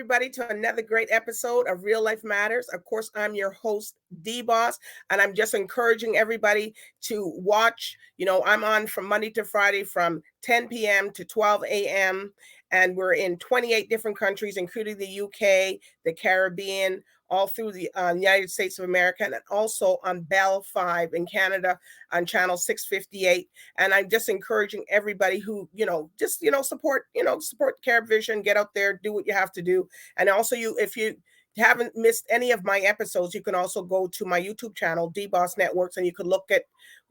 everybody to another great episode of Real Life Matters. Of course, I'm your host, DBoss, and I'm just encouraging everybody to watch. I'm on from Monday to Friday from 10 p.m. to 12 a.m., and we're in 28 different countries, including the UK, the Caribbean, all through the United States of America, and also on Bellfibe in Canada on channel 658. And I'm just encouraging everybody who, support Caribvision, get out there, do what you have to do. And also if you haven't missed any of my episodes, you can also go to my YouTube channel, DBoss Networks, and you can look at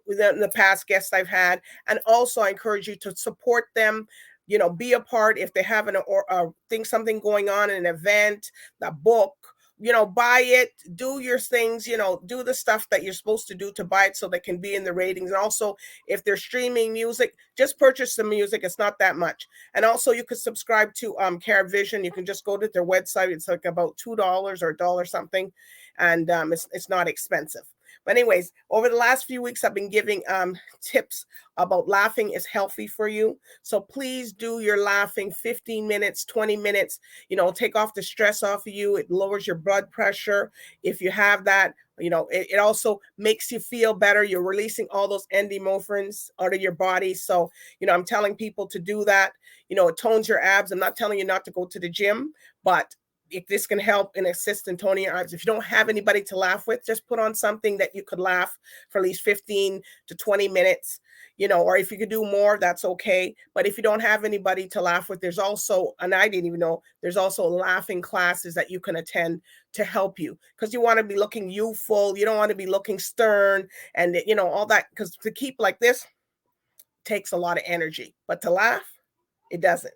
the past guests I've had. And also I encourage you to support them, be a part if they have something going on, an event, the book, buy it, do your things, do the stuff that you're supposed to do to buy it so they can be in the ratings. And also, if they're streaming music, just purchase the music. It's not that much. And also, you could subscribe to Caribvision. You can just go to their website. It's like about $2 or a dollar something, and it's not expensive. But anyways, over the last few weeks, I've been giving tips about laughing is healthy for you. So please do your laughing 15 minutes, 20 minutes, take off the stress off of you. It lowers your blood pressure. If you have that, it also makes you feel better. You're releasing all those endorphins out of your body. So, I'm telling people to do that. It tones your abs. I'm not telling you not to go to the gym, but if this can help and assist in toning your abs, if you don't have anybody to laugh with, just put on something that you could laugh for at least 15 to 20 minutes, or if you could do more, that's okay. But if you don't have anybody to laugh with, there's also, and I didn't even know, there's also laughing classes that you can attend to help you, because you want to be looking youthful. You don't want to be looking stern and, all that, because to keep like this takes a lot of energy, but to laugh, it doesn't.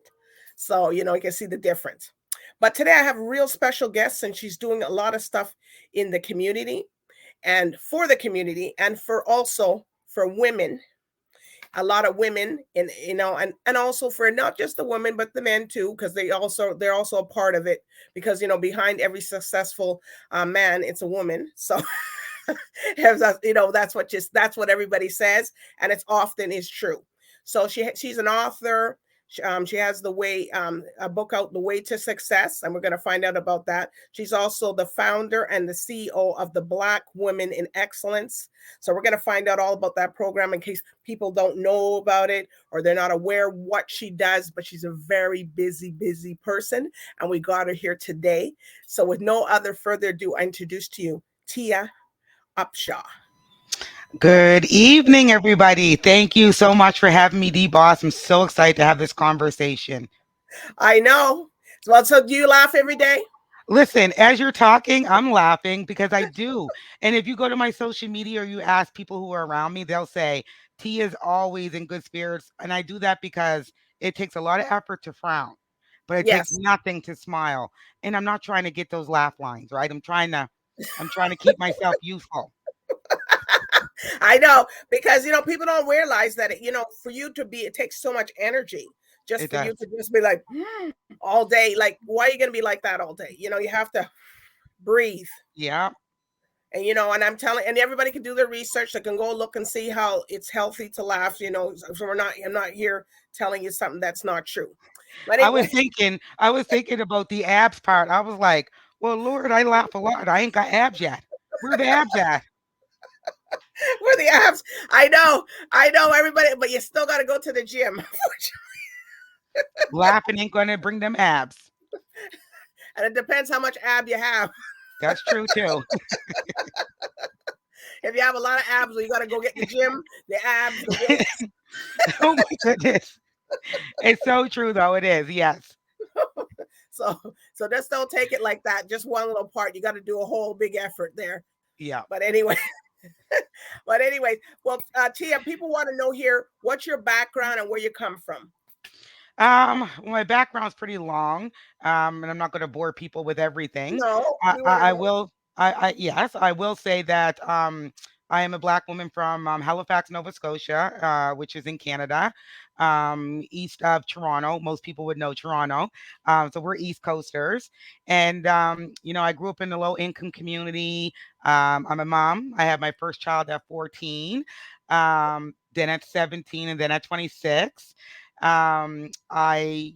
So, you can see the difference. But today I have a real special guest, and she's doing a lot of stuff in the community and for the community, and for women, a lot of women, and also for not just the women, but the men too, because they're also a part of it, because, behind every successful man, it's a woman. So, that's what everybody says. And it's often is true. So she's an author. She has a book out, The Way to Success, and we're going to find out about that. She's also the founder and the CEO of the Black Women in Excellence. So we're going to find out all about that program in case people don't know about it or they're not aware what she does, but she's a very busy person, and we got her here today. So with no other further ado, I introduce to you Tia UPSHAW. Good evening, everybody. Thank you so much for having me, DBoss. I'm so excited to have this conversation. I know. Well, so do you laugh every day? Listen, as you're talking, I'm laughing because I do. And if you go to my social media or you ask people who are around me, they'll say, T is always in good spirits. And I do that because it takes a lot of effort to frown, but it takes Yes. nothing to smile. And I'm not trying to get those laugh lines, right? I'm trying to keep myself youthful. I know, because people don't realize that for you to be, it takes so much energy just It for you does. to just be like all day. Like, why are you going to be like that all day? You have to breathe. Yeah. And I'm telling, and everybody can do their research. They can go look and see how it's healthy to laugh. So I'm not here telling you something that's not true. But I anyway, was thinking I was thinking about the abs part. I was like, "Well, Lord, I laugh a lot. I ain't got abs yet. Where the abs at?" where the abs? I know everybody, but you still got to go to the gym. Laughing ain't gonna bring them abs. And it depends how much ab you have. That's true too. If you have a lot of abs, you got to go get the gym, the abs, the weights. Oh my goodness. It's so true though. It is. Yes. So just don't take it like that. Just one little part. You got to do a whole big effort there. Yeah. But anyway, well, Tia, people want to know here, what's your background and where you come from? Well, my background's pretty long. And I'm not gonna bore people with everything. No, I, we want to I, I know. will I yes, I will say that I am a black woman from Halifax, Nova Scotia, which is in Canada, east of Toronto. Most people would know Toronto. So we're East Coasters. And I grew up in a low income community. I'm a mom. I had my first child at 14, then at 17, and then at 26. I,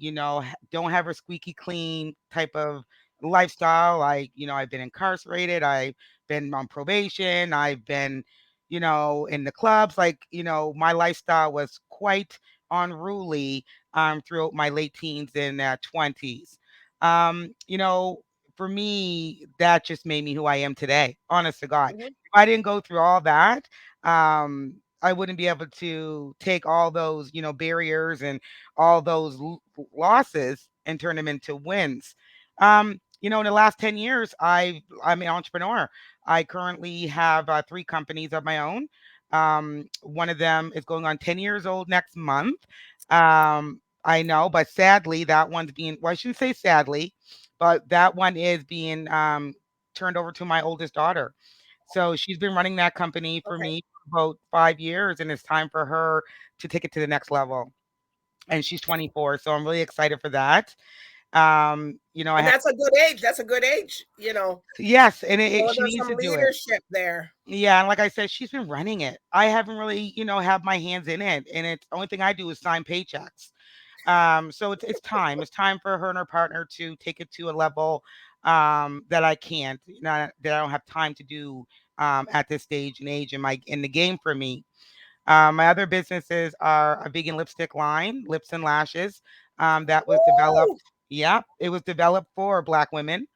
don't have a squeaky clean type of lifestyle. I've been incarcerated. I've been on probation. I've been, in the clubs. My lifestyle was quite unruly throughout my late teens and 20s. Um, you know, for me, that just made me who I am today. Honest to God, Mhm. if I didn't go through all that, I wouldn't be able to take all those, barriers and all those losses and turn them into wins. In the last 10 years, I'm an entrepreneur. I currently have 3 companies of my own. One of them is going on 10 years old next month. I know, but sadly, that one's being, well, I shouldn't say sadly, but that one is being turned over to my oldest daughter. So she's been running that company for Okay. me for about 5 years, and it's time for her to take it to the next level. And she's 24, so I'm really excited for that. I And have, that's a good age. That's a good age, yes, and So she there's needs some to do it. leadership there. Yeah, and like I said, she's been running it. I haven't really, have my hands in it, and it's the only thing I do is sign paychecks. So it's time. It's time for her and her partner to take it to a level that I can't, that I don't have time to do at this stage and age in the game for me. My other businesses are a vegan lipstick line, Lips and Lashes, that was developed. Woo! Yeah, it was developed for Black women.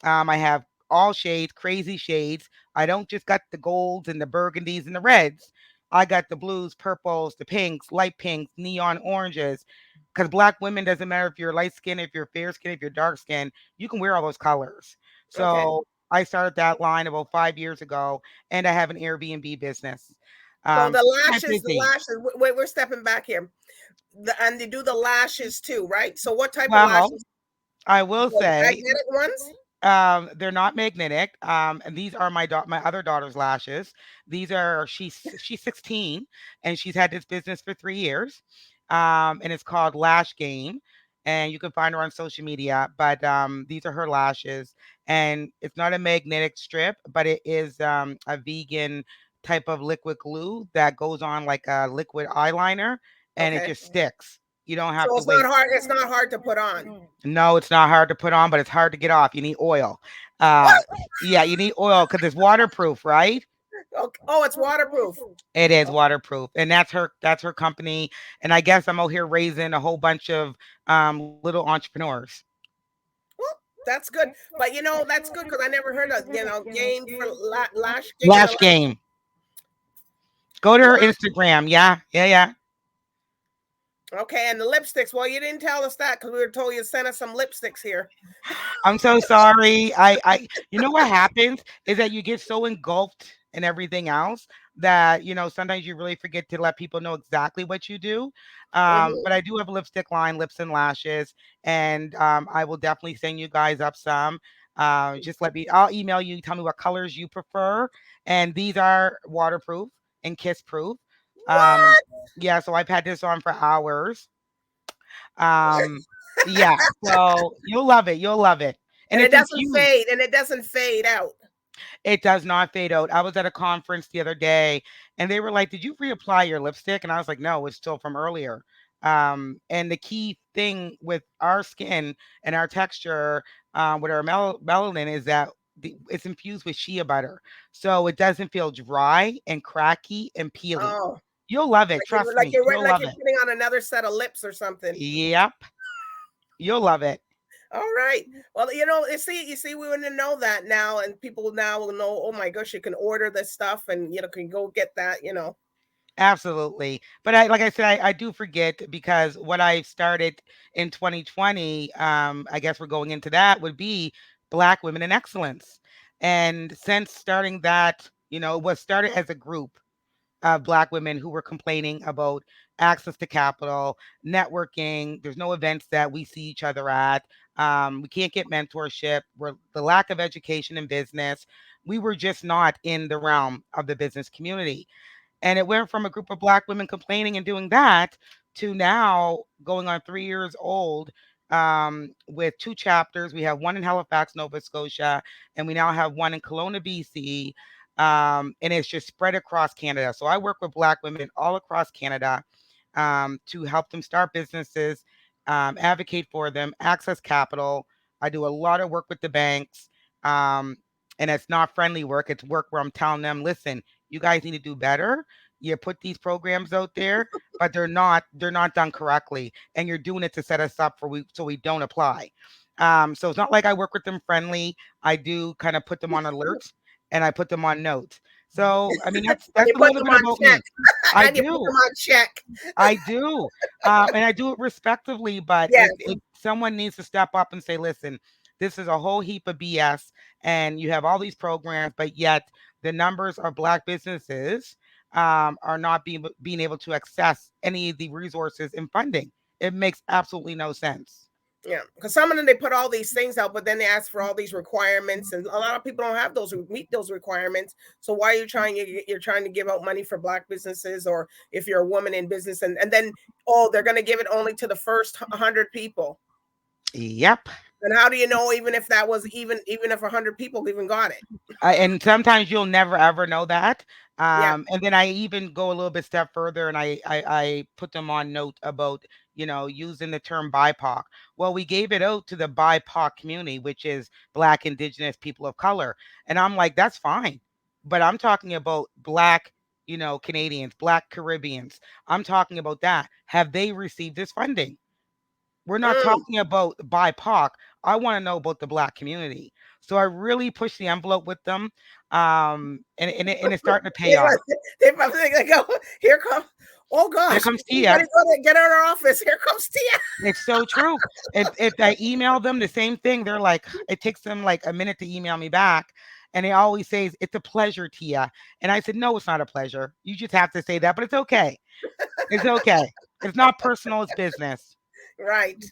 I have all shades, crazy shades. I don't just got the golds and the burgundies and the reds. I got the blues, purples, the pinks, light pinks, neon oranges. Because Black women, doesn't matter if you're light skin, if you're fair skin, if you're dark skin, you can wear all those colors. Okay. So I started that line about 5 years ago, and I have an Airbnb business. So the Quite lashes, the busy. lashes. Wait, we're stepping back here. And they do the lashes too, right? So what type of Well, lashes? I will The say magnetic ones? they're not magnetic. And these are my other daughter's lashes. These are she's 16 and she's had this business for 3 years. And it's called Lash Game. And you can find her on social media. But these are her lashes. And it's not a magnetic strip, but it is a vegan type of liquid glue that goes on like a liquid eyeliner and it Okay. just sticks. You don't have So to wait. it's not hard to put on. No, it's not hard to put on, but it's hard to get off. You need oil. Uh, yeah, you need oil because it's waterproof, right? Okay. Oh, it's waterproof. It is Okay. waterproof, and that's her company. And I guess I'm out here raising a whole bunch of little entrepreneurs. Well, that's good. But that's good because I never heard of game for lash game the Lash Game. Go to her lash. Instagram. Yeah, yeah, yeah. Okay, and the lipsticks. Well, you didn't tell us that because we were told you sent us some lipsticks here. I'm so sorry. You know what happens is that you get so engulfed in everything else that, sometimes you really forget to let people know exactly what you do. But Hmm. I do have a lipstick line, Lips and Lashes, and I will definitely send you guys up some. I'll email you, tell me what colors you prefer. And these are waterproof and kiss proof. Um, What? yeah, so I've had this on for hours. Um, yeah, so you'll love it. You'll love it. And And it it's doesn't infused. fade, and it doesn't fade out. It does not fade out. I was at a conference the other day and they were like, "Did you reapply your lipstick?" And I was like, "No, it's still from earlier." And the key thing with our skin and our texture, with our melanin is that it's infused with shea butter. So it doesn't feel dry and cracky and peely. Oh, You'll love it. like you're Trust me. You'll like love you're it. putting on another set of lips or something. Yep. You'll love it. All right. Well, you see, we want to know that now, and people now will know. Oh my gosh, you can order this stuff, and can go get that. Absolutely. But like I said, I do forget because what I started in 2020, I guess we're going into that, would be Black Women in Excellence. And since starting that, it was started as a group of Black women who were complaining about access to capital, networking. There's no events that we see each other at. We can't get mentorship. We're the lack of education in business. We were just not in the realm of the business community. And it went from a group of Black women complaining and doing that to now going on 3 years old, with 2 chapters. We have one in Halifax, Nova Scotia, and we now have one in Kelowna, BC. And it's just spread across Canada. So I work with Black women all across Canada. to help them start businesses, advocate for them, access capital. I do a lot of work with the banks. Um, and it's not friendly work. It's work where I'm telling them, listen, you guys need to do better. You put these programs out there, but they're not done correctly. And you're doing it to set us up for we so we don't apply. So it's not like I work with them friendly. I do kind of put them on alerts and I put them on notes. So I mean And that's you a put little them bit on about check. me. I And you put do. them on check. I do. And I do it respectively, but Yes. if someone needs to step up and say, listen, this is a whole heap of BS, and you have all these programs, but yet the numbers of Black businesses are not being able to access any of the resources and funding. It makes absolutely no sense. Yeah, because some of them they put all these things out, but then they ask for all these requirements, and a lot of people don't have those meet those requirements. So why are you trying? You're trying to give out money for Black businesses, or if you're a woman in business, and then they're going to give it only to the first 100 people. Yep. And how do you know even if that was even if 100 people even got it? And sometimes you'll never ever know that. Yeah, And then I even go a little bit step further, and I put them on note about using the term BIPOC. Well, we gave it out to the BIPOC community, which is Black, Indigenous, people of color, and I'm like, that's fine, but I'm talking about Black, Canadians, Black Caribbeans. I'm talking about that. Have they received this funding? We're not mm. talking about BIPOC. I want to know about the Black community. So I really push the envelope with them, and it's starting to pay off. They go, here comes. Oh Here gosh, comes everybody Tia. go to get out of our office. Here comes Tia. It's so true. If I email them the same thing, they're like, it takes them like a minute to email me back. And they always say, it's a pleasure, Tia. And I said, no, it's not a pleasure. You just have to say that, but it's okay. It's okay. It's not personal, it's business. Right.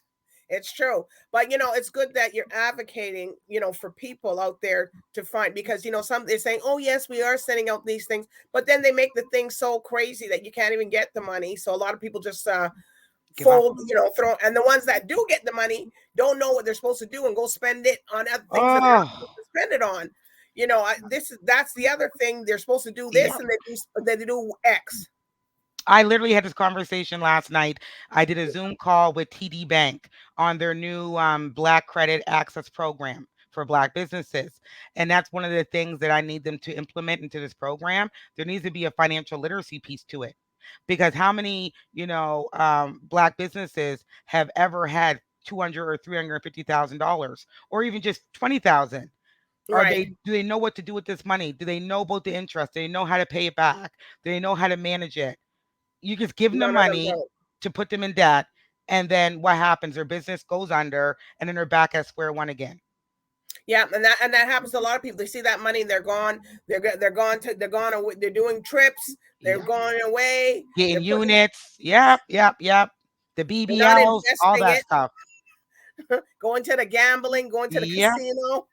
It's true. But it's good that you're advocating, for people out there to find, because some they're saying, "Oh yes, we are sending out these things," but then they make the thing so crazy that you can't even get the money. So a lot of people just Give up. fold, throw, and the ones that do get the money don't know what they're supposed to do and go spend it on other things that they're not supposed Oh, to spend it on. That's the other thing. They're supposed to do yeah. this and they do X. I literally had this conversation last night. I did a Zoom call with TD Bank on their new Black Credit Access Program for Black businesses. And that's one of the things that I need them to implement into this program. There needs to be a financial literacy piece to it. Because how many, Black businesses have ever had 200 or $350,000, or even just 20,000? Are Right. they Do they know what to do with this money? Do they know about the interest? Do they know how to pay it back? Do they know how to manage it? You just give them the None of them money don't. to put them in debt, and then what happens? Their business goes under, and then they're back at square one again. Yeah, and that happens to a lot of people. They see that money, they're gone. They're gone away. They're doing trips. They're Yep. going away. Getting They're putting. units. Yep, yep, yep. The They're not BBLs, all investing that it. stuff. Going to the gambling, going to the Yep. casino.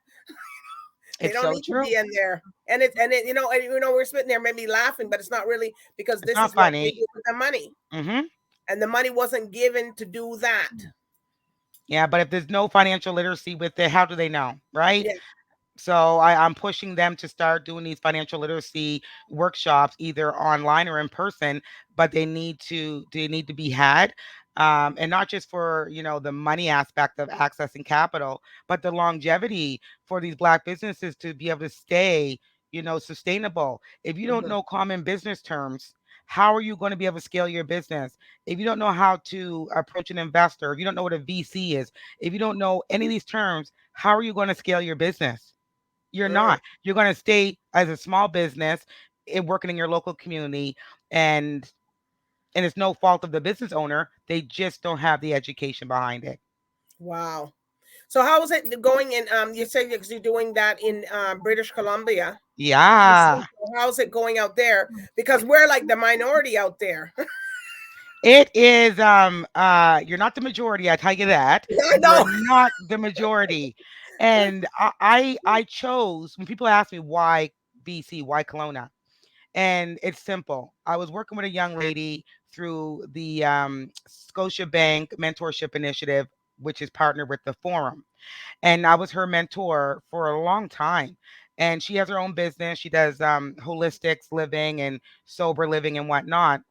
They It's don't so need to true. be in there. And we're sitting there maybe laughing, but it's not really, because It's this not is what they funny. do with the money, Hmm. and the money wasn't given to do that. Yeah, but if there's no financial literacy with it, how do they know, right? Yeah. So I'm pushing them to start doing these financial literacy workshops, either online or in person, but they need to be had. And not just for the money aspect of accessing capital, but the longevity for these Black businesses to be able to stay sustainable. If you don't Hmm. know common business terms, how are you going to be able to scale your business? If you don't know how to approach an investor, if you don't know what a VC is, if you don't know any of these terms, how are you going to scale your business? You're Mm. not. You're going to stay as a small business working in your local community, and it's no fault of the business owner. They just don't have the education behind it. Wow. So how is it going in? You said because you're doing that in British Columbia. Yeah. How's it going out there? Because we're like the minority out there. It is you're not the majority, I tell you that. I You are know. not the majority. And I chose, when people ask me why BC, why Kelowna? And it's simple. I was working with a young lady through the Scotiabank Mentorship Initiative, which is partnered with the Forum. And I was her mentor for a long time. And she has her own business. She does holistics living and sober living and whatnot.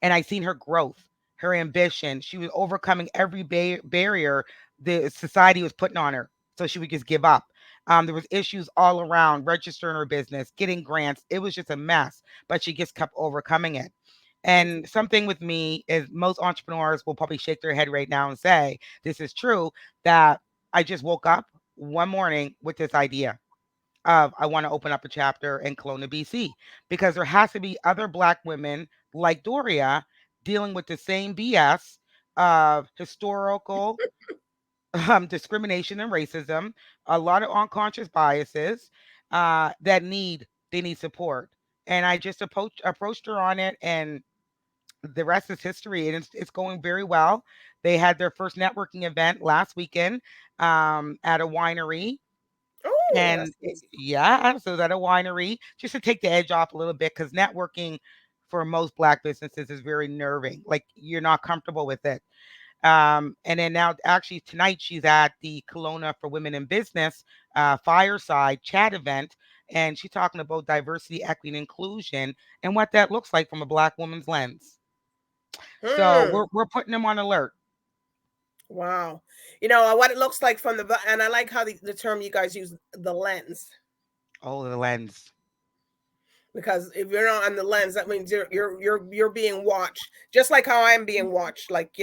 and I seen her growth, her ambition. She was overcoming every barrier the society was putting on her, so she would just give up. There was issues all around registering her business, getting grants. It was just a mess, but she just kept overcoming it. And something with me is most entrepreneurs will probably shake their head right now and say, this is true, that I just woke up one morning with this idea of I want to open up a chapter in Kelowna, BC, because there has to be other Black women like Doria dealing with the same BS of historical discrimination and racism, a lot of unconscious biases that they need support. And I just approached her on it, and the rest is history, and it's going very well. They had their first networking event last weekend at a winery, Oh, and that's nice. yeah, so at a winery, just to take the edge off a little bit, because networking for most Black businesses is very nerving. Like you're not comfortable with it. And then now, actually, tonight she's at the Kelowna for Women in Business fireside chat event, and she's talking about diversity, equity, and inclusion, and what that looks like from a Black woman's lens. So Hmm. we're putting them on alert. Wow. What it looks like from and I like how the term you guys use, the lens. Oh, the lens. Because if you're not on the lens, that means you're being watched. Just like how I'm being watched. Like,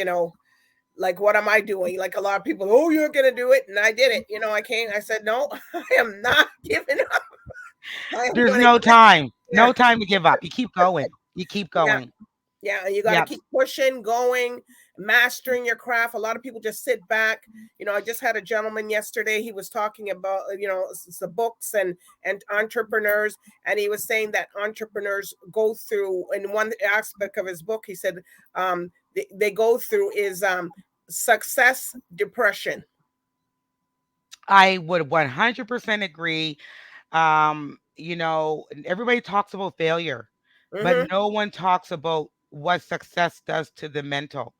like what am I doing? Like a lot of people, oh, you're gonna do it, and I did it. I came. I said, no, I am not giving up. I am There's gonna no get. time. Yeah, No time to give up. You keep going. You keep yeah. going. Yeah, and you got to Yep. keep pushing, going, mastering your craft. A lot of people just sit back. I just had a gentleman yesterday. He was talking about the books and entrepreneurs, and he was saying that entrepreneurs go through, in one aspect of his book, he said they go through is success depression. I would 100% agree. Everybody talks about failure, but Mm-hmm. no one talks about what success does to the mental.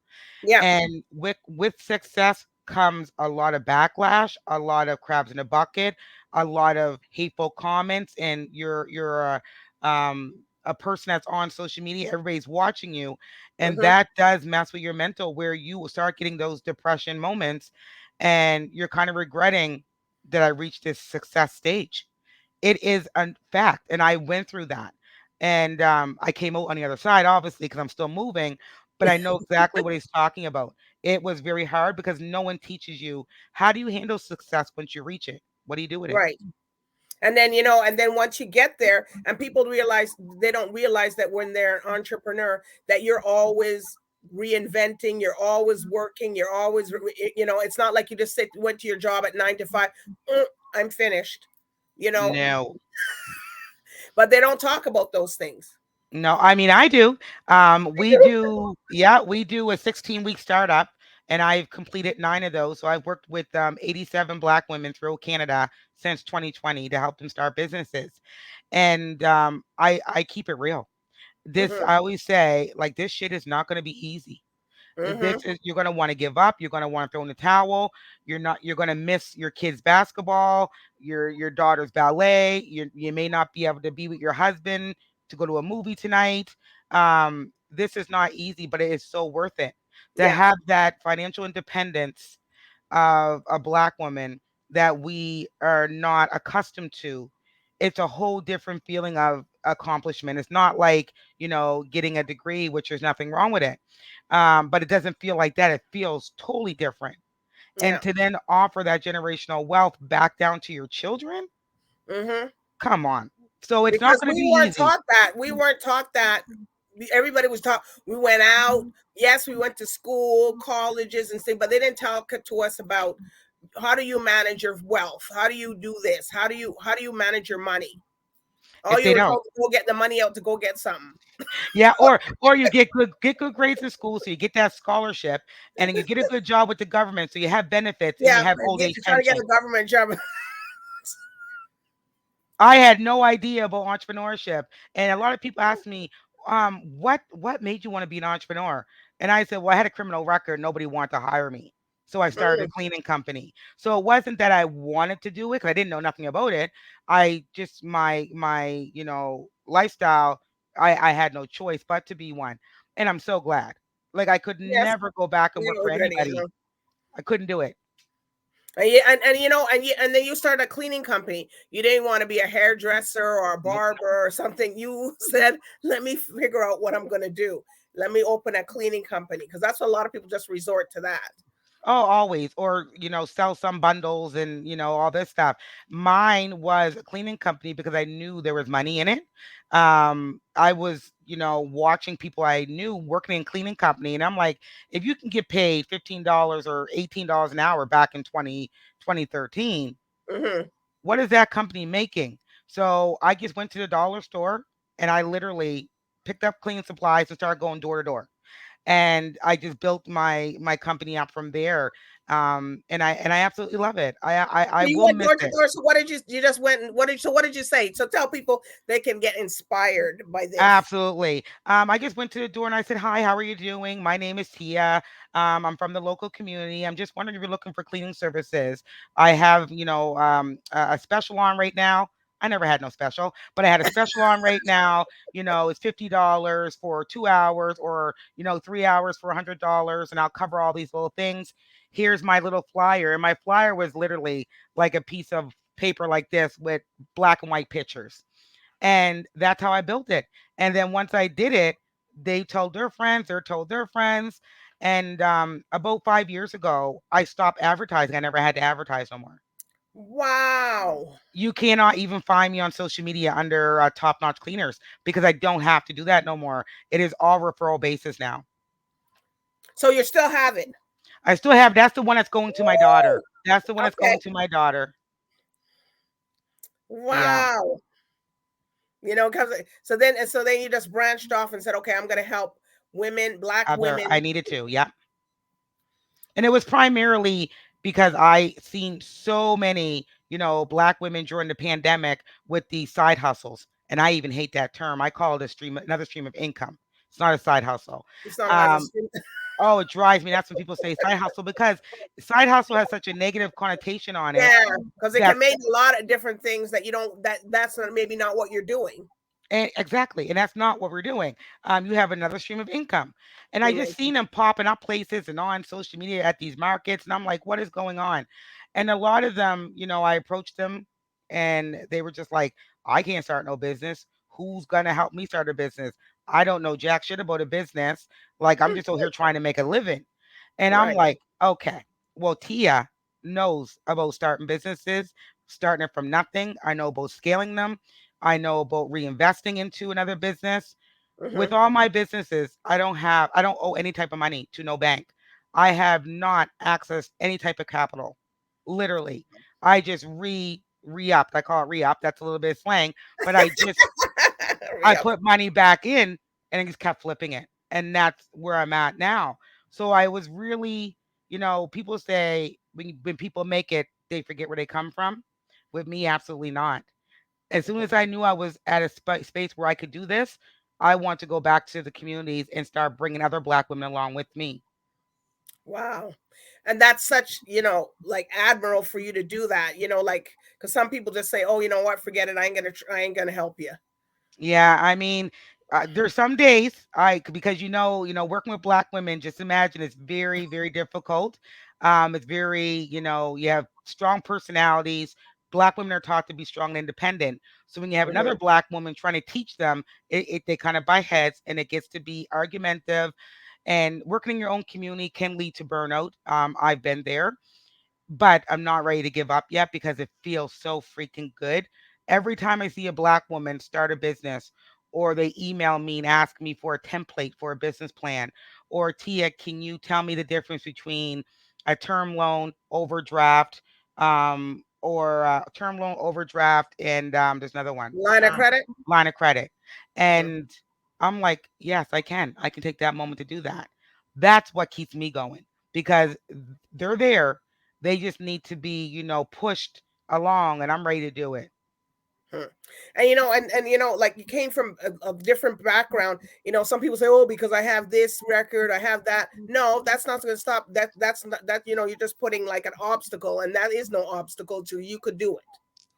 Yeah. And with success comes a lot of backlash, a lot of crabs in a bucket, a lot of hateful comments, and a person that's on social media. Everybody's watching you, and Mm-hmm. that does mess with your mental, where you will start getting those depression moments, and you're kind of regretting that I reached this success stage. It is a fact, and I went through that, and I came out on the other side, obviously, because I'm still moving. But I know exactly what he's talking about. It was very hard because no one teaches you how do you handle success once you reach it. What do you do with it? Right. And then once you get there, and people realize, they don't realize that when they're an entrepreneur, that you're always reinventing, you're always working, you're always, it's not like you just went to your job at 9 to 5. "Mm, I'm finished, you know, No, but they don't talk about those things. no. I mean, I do. We do. Yeah, we do a 16-week startup, and I've completed 9 of those. So I've worked with 87 Black women through Canada since 2020 to help them start businesses, and I keep it real. This Mm-hmm. I always say, like, this shit is not going to be easy. Mm-hmm. You're going to want to give up. You're going to want to throw in the towel. You're going to miss your kids' basketball, your daughter's ballet. You may not be able to be with your husband to go to a movie tonight. This is not easy, but it is so worth it to Yeah. have that financial independence of a Black woman that we are not accustomed to. It's a whole different feeling of accomplishment. It's not like, getting a degree, which there's nothing wrong with it. But it doesn't feel like that. It feels totally different. And Yeah. to then offer that generational wealth back down to your children, Mm-hmm. come on. So it's not Because going to we be weren't easy. taught that. We weren't taught that. Everybody was taught. We went out. Yes, we went to school, colleges, and things, but they didn't talk to us about how do you manage your wealth. How do you do this? How do you manage your money? All If you they were don't. told to go get the money out to go get something. Yeah, or you get good grades in school, so you get that scholarship, and then you get a good job with the government, so you have benefits and you Yeah, have old age trying to get pension. a government job. I had no idea about entrepreneurship, and a lot of people ask me, what made you want to be an entrepreneur? And I said, well, I had a criminal record. Nobody wanted to hire me, so I started a Mm, cleaning company. So it wasn't that I wanted to do it because I didn't know nothing about it. I just my lifestyle. I had no choice but to be one. and I'm so glad. Like, I could Yes. never go back and You work don't for regret it, anybody. I couldn't do it. and you know, and then you started a cleaning company. You didn't want to be a hairdresser or a Nope. barber or something. You said, "Let me figure out what I'm going to do. Let me open a cleaning company," because that's what a lot of people just resort to that. Oh, always. Or, sell some bundles and, all this stuff. Mine was a cleaning company because I knew there was money in it. I was, watching people I knew working in cleaning company. And I'm like, if you can get paid $15 or $18 an hour back in 2013, Hmm. what is that company making? So I just went to the dollar store and I literally picked up cleaning supplies and started going door to door, and I just built my company up from there. And I absolutely love it. I So you will went miss door to it. door. So what did you just went and what did you say? So tell people they can get inspired by this. Absolutely. I just went to the door and I said, "Hi, how are you doing? My name is Tia. I'm from the local community. I'm just wondering if you're looking for cleaning services. I have, a special on right now. I never had no special, but I had a special on right now. It's $50 for 2 hours, or 3 hours for $100, and I'll cover all these little things. Here's my little flyer." And my flyer was literally like a piece of paper like this with black and white pictures, and that's how I built it. And then once I did it, they told their friends, they told their friends. And about 5 years ago, I stopped advertising. I never had to advertise no more. Wow. You cannot even find me on social media under Top Notch Cleaners because I don't have to do that no more. It is all referral basis now. So you still have it. I still have, that's the one that's going to my daughter. Woo! That's the one that's Okay. going to my daughter. Yeah, Wow. You know, because so then you just branched off and said, okay, I'm going to help women, black other women. I needed to. Yeah. And it was primarily because I seen so many, black women during the pandemic with these side hustles. And I even hate that term. I call it another stream of income. It's not a side hustle. It's not another Um, student. oh, it drives me. That's when people say side hustle, because side hustle has such a negative connotation on it. Yeah, because it That can mean a lot of different things that you don't that's not maybe not what you're doing. Exactly, and that's not what we're doing. You have another stream of income, and I Stream just of seen them popping up places and on social media at these markets, and I'm like, what is going on? And a lot of them, I approached them, and they were just like, I can't start no business. Who's gonna help me start a business? I don't know jack shit about a business. Like, I'm income. just over here trying to make a living, and I'm Right. like, okay, well, Tia knows about starting businesses, starting it from nothing. I know about scaling them. I know about reinvesting into another business. With Hmm. all my businesses, I don't owe any type of money to no bank. I have not accessed any type of capital. Literally. I just re-upped. I call it re-up. That's a little bit of slang, but I Yep. put money back in and I just kept flipping it. And that's where I'm at now. So I was really, people say when people make it, they forget where they come from. With me, absolutely not. As soon as I knew I was at a space where I could do this, I want to go back to the communities and start bringing other black women along with me. Wow. And that's such, like admirable for you to do that, like because some people just say, oh, you know what, forget it. I ain't gonna help you. Yeah, I mean, there's some days because working with black women, just imagine it's very, very difficult. It's very, you have strong personalities. Black women are taught to be strong and independent. So when you have another Hmm. black woman trying to teach them, they kind of butt heads, and it gets to be argumentative. And working in your own community can lead to burnout. I've been there, but I'm not ready to give up yet because it feels so freaking good. Every time I see a black woman start a business, or they email me and ask me for a template for a business plan, or Tia, can you tell me the difference between a term loan overdraft, or a term loan overdraft, and there's another one, Line of credit. line of credit. Hmm. And I'm like, yes, I can. I can take that moment to do that. That's what keeps me going, because they're there. They just need to be, pushed along, and I'm ready to do it. Hmm. And like you came from a different background. Some people say, "Oh, because I have this record, I have that." No, that's not going to stop. That's not that. You're just putting like an obstacle, and that is no obstacle to you could do it.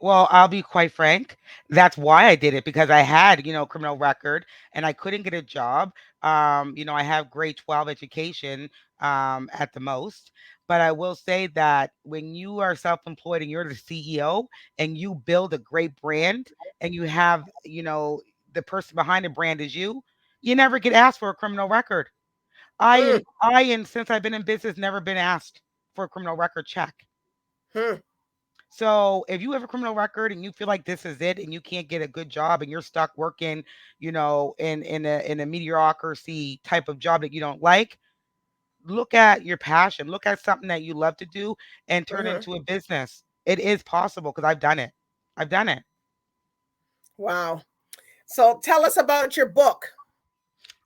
Well, I'll be quite frank. That's why I did it because I had, criminal record and I couldn't get a job. I have grade 12 education at the most. But I will say that when you are self-employed and you're the CEO and you build a great brand and you have, the person behind the brand is you never get asked for a criminal record. Hmm, I, and since I've been in business, never been asked for a criminal record check. hmm. So if you have a criminal record and you feel like this is it and you can't get a good job and you're stuck working, in a mediocrity type of job that you don't like, look at your passion, look at something that you love to do and turn it Hmm. into a business. It is possible because I've done it. I've done it. Wow. So tell us about your book.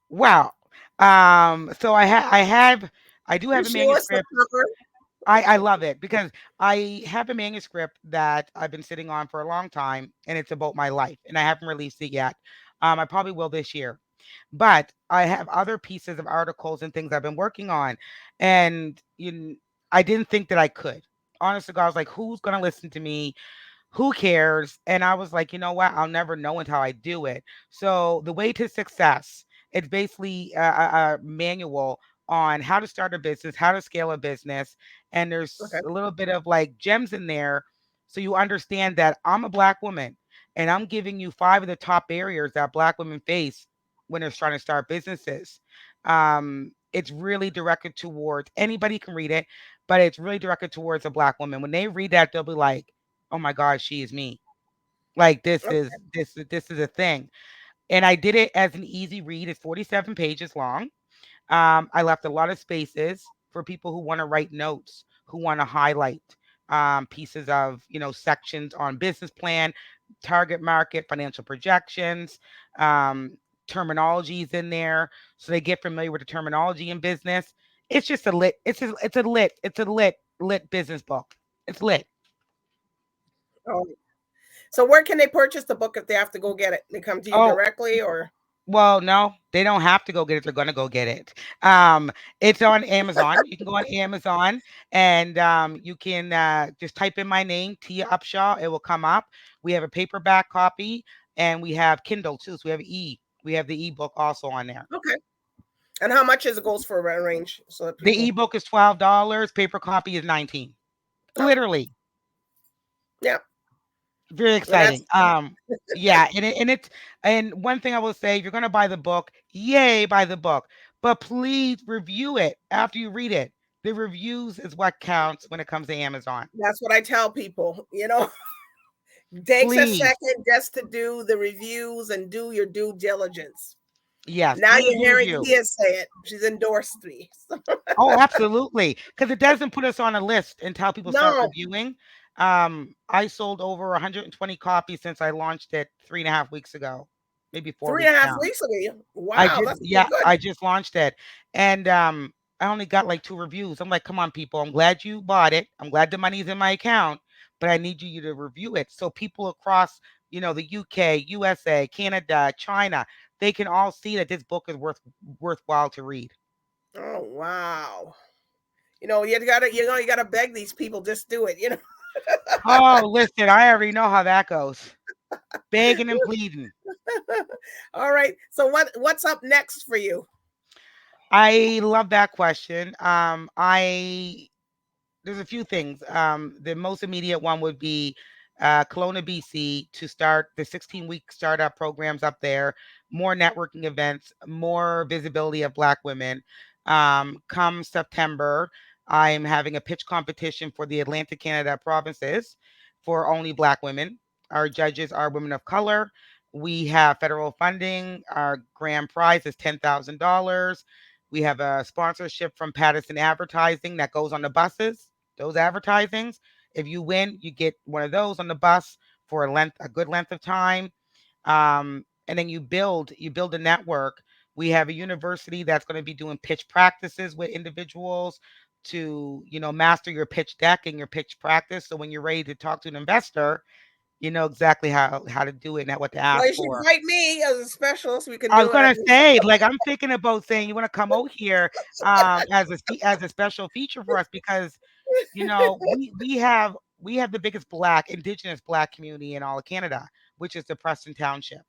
Wow. So I do You have a show us the manuscript. cover. I love it because I have a manuscript that I've been sitting on for a long time, and it's about my life, and I haven't released it yet. I probably will this year, but I have other pieces of articles and things I've been working on, and I didn't think that I could. Honestly, God, I was like, "Who's gonna listen to me? Who cares?" And I was like, you know what? I'll never know until I do it. So the way to success, it's basically a manual on how to start a business, how to scale a business, and there's Okay. a little bit of like gems in there, so you understand that I'm a black woman, and I'm giving you five of the top barriers that black women face when they're trying to start businesses. It's really directed towards anybody can read it, but it's really directed towards a black woman. When they read that, they'll be like, oh my God, she is me. Like this is a thing. And I did it as an easy read. It's 47 pages long. I left a lot of spaces for people who want to write notes, who want to highlight pieces of, sections on business plan, target market, financial projections, um, terminologies in there, so they get familiar with the terminology in business. It's just a lit. It's a lit business book. It's lit. Oh, so where can they purchase the book if they have to go get it? They come to you Oh, directly or well, no, they don't have to go get it. They're gonna go get it. It's on Amazon. You can go on Amazon and you can just type in my name, Tia Upshaw. It will come up. We have a paperback copy and we have Kindle too. So we have we have the ebook also on there. okay. And how much is it goes for a range so that The people ebook is $12. Paper copy is 19. oh Literally. yeah. Very And that's exciting. Yeah, and one thing I will say, if you're gonna buy the book, yay, buy the book. But please review it after you read it. The reviews is what counts when it comes to Amazon. that's what I tell people, takes a Please, second just to do the reviews and do your due diligence. yes, Now please you're do hearing review. Tia say it. She's endorsed me. Oh, absolutely. Because it doesn't put us on a list until people start No, reviewing. I sold over 120 copies since I launched it 3.5 weeks ago, maybe 4 weeks 3.5 now. weeks ago. Wow, that's pretty good. I just launched it. And I only got like 2 reviews. I'm like, come on, people. I'm glad you bought it. I'm glad the money's in my account, but I need you to review it. So people across, the UK, USA, Canada, China, they can all see that this book is worthwhile to read. Oh wow. You gotta beg these people, just do it. Oh, listen, I already know how that goes. Begging and pleading. All right. So what's up next for you? I love that question. I There's a few things. The most immediate one would be Kelowna, BC, to start the 16-week startup programs up there, more networking events, more visibility of Black women. Come September, I'm having a pitch competition for the Atlantic Canada provinces for only Black women. Our judges are women of color. We have federal funding. Our grand prize is $10,000. We have a sponsorship from Patterson Advertising that goes on the buses, those advertisings. If you win, you get one of those on the bus for a good length of time. And then you build a network. We have a university that's going to be doing pitch practices with individuals to, master your pitch deck and your pitch practice. So when you're ready to talk to an investor, you know exactly how to do it and what to Well, ask you should for. invite me as a specialist. We can I was do it. gonna say, like, I'm thinking about saying, you want to come out here as a special feature for us because we have we have the biggest black, indigenous black community in all of Canada, which is the Preston Township.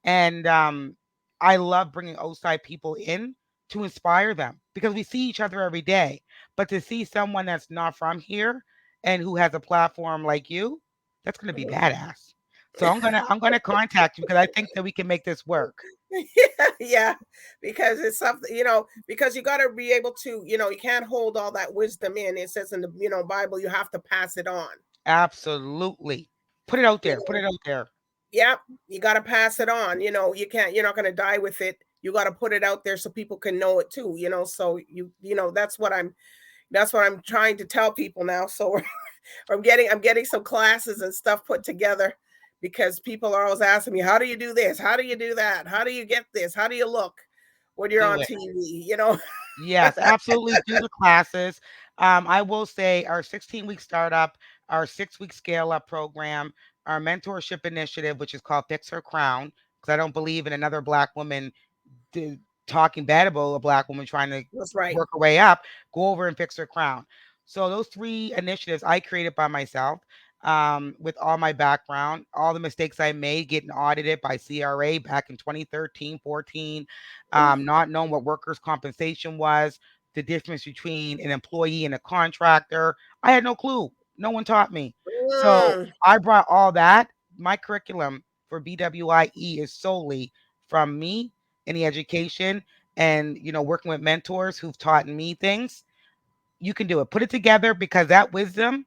And I love bringing outside people in to inspire them because we see each other every day. But to see someone that's not from here and who has a platform like you, that's going to be badass. So I'm gonna contact you because I think that we can make this work. Yeah, yeah, because it's something, because you got to be able to, you can't hold all that wisdom in. It says in the, Bible, you have to pass it on. Absolutely. Put it out You there. Put know, it out there. yep, you got to pass it on. You're not going to die with it. You got to put it out there so people can know it too. So that's what I'm trying to tell people now. So I'm getting some classes and stuff put together because people are always asking me, how do you do this? How do you do that? How do you get this? How do you look when you're Do on it. TV? Yes, absolutely. Do the classes. I will say our 16-week startup, our 6-week scale up program, our mentorship initiative, which is called Fix Her Crown, because I don't believe in another Black woman d- talking bad about a Black woman trying to That's right. work her way up, go over and fix her crown. So those three initiatives I created by myself, with all my background, all the mistakes I made getting audited by CRA back in 2013, 14, not knowing what workers' compensation was, the difference between an employee and a contractor. I had no clue. No one taught me. So Mm. I brought all that. My curriculum for BWIE is solely from me in the education and working with mentors who've taught me things. You can do it. Put it together because that wisdom,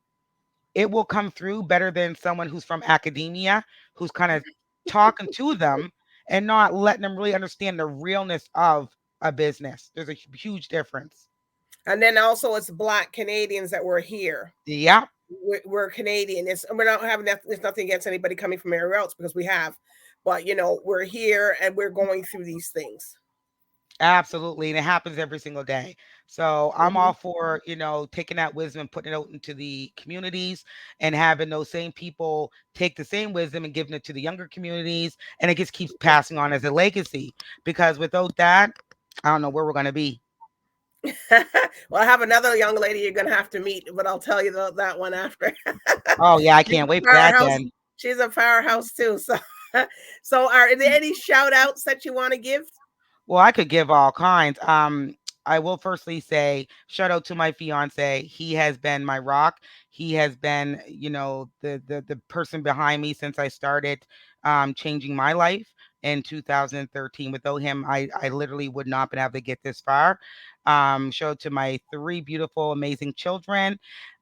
it will come through better than someone who's from academia, who's kind of talking to them and not letting them really understand the realness of a business. There's a huge difference. And then also it's Black Canadians that were here. Yeah, We're Canadian. We're not having that. There's nothing against anybody coming from anywhere else because we have, but we're here and we're going through these things. absolutely. And it happens every single day. So I'm Mhm. all for, taking that wisdom and putting it out into the communities and having those same people take the same wisdom and giving it to the younger communities. And it just keeps passing on as a legacy. Because without that, I don't know where we're going to be. Well, I have another young lady you're gonna have to meet, but I'll tell you that one after. Oh, yeah, I She's can't a wait for that powerhouse. then. She's a powerhouse too. So, so are there any shout outs that you want to give? Well, I could give all kinds. I will firstly say shout out to my fiance. He has been my rock. He has been, the person behind me since I started changing my life in 2013. Without him, I literally would not been able to get this far. Shout out to my three beautiful, amazing children.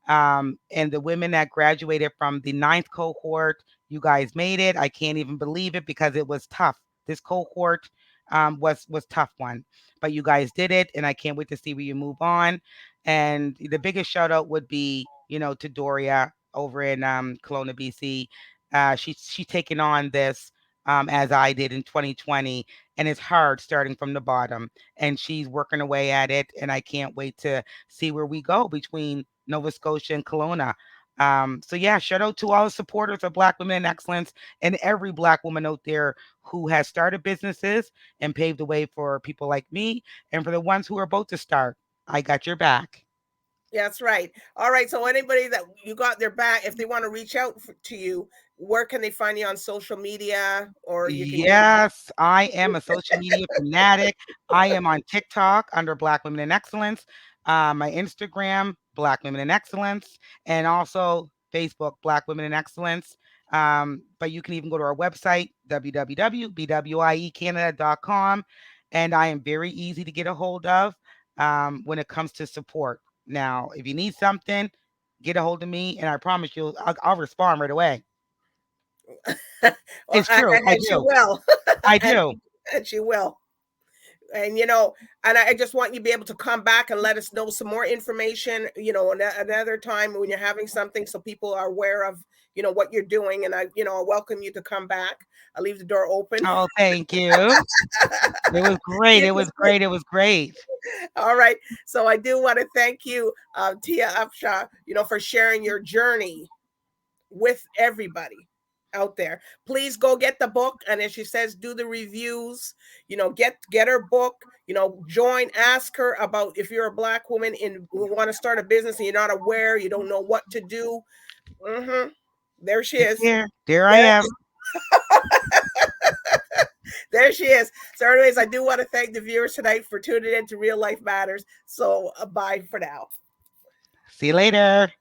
And the women that graduated from the ninth cohort. You guys made it. I can't even believe it because it was tough. This cohort was tough one, but you guys did it, and I can't wait to see where you move on. And the biggest shout out would be, to Doria over in Kelowna, BC. She's taken on this as I did in 2020, and it's hard starting from the bottom. And she's working away at it, and I can't wait to see where we go between Nova Scotia and Kelowna. So yeah, shout out to all the supporters of Black Women in Excellence and every Black woman out there who has started businesses and paved the way for people like me and for the ones who are about to start. I got your back. Yeah, that's right. All right. So anybody that you got their back, if they want to reach out to you, where can they find you on social media, or you can give? Yes, I am a social media fanatic. I am on TikTok under Black Women in Excellence, my Instagram, Black Women in Excellence, and also Facebook, Black Women in Excellence. But you can even go to our website, www.bwiecanada.com. And I am very easy to get a hold of when it comes to support. Now, if you need something, get a hold of me, and I promise you, I'll respond right away. Well, It's true. I and she do. will, I and do. and she will. And and I just want you to be able to come back and let us know some more information, another time when you're having something, so people are aware of what you're doing. And I welcome you to come back. I'll leave the door open. Oh, thank you. It was great. You It was can- great. It was great. All right. So I do want to thank you, Tia Upshaw, for sharing your journey with everybody out there. Please go get the book, and as she says, do the reviews. Get her book. Join. Ask her about if you're a Black woman and want to start a business and you're not aware, you don't know what to do. Mm-hmm. There she It's is. here. There I There, am. there she is. So, anyways, I do want to thank the viewers tonight for tuning in to Real Life Matters. So, bye for now. See you later.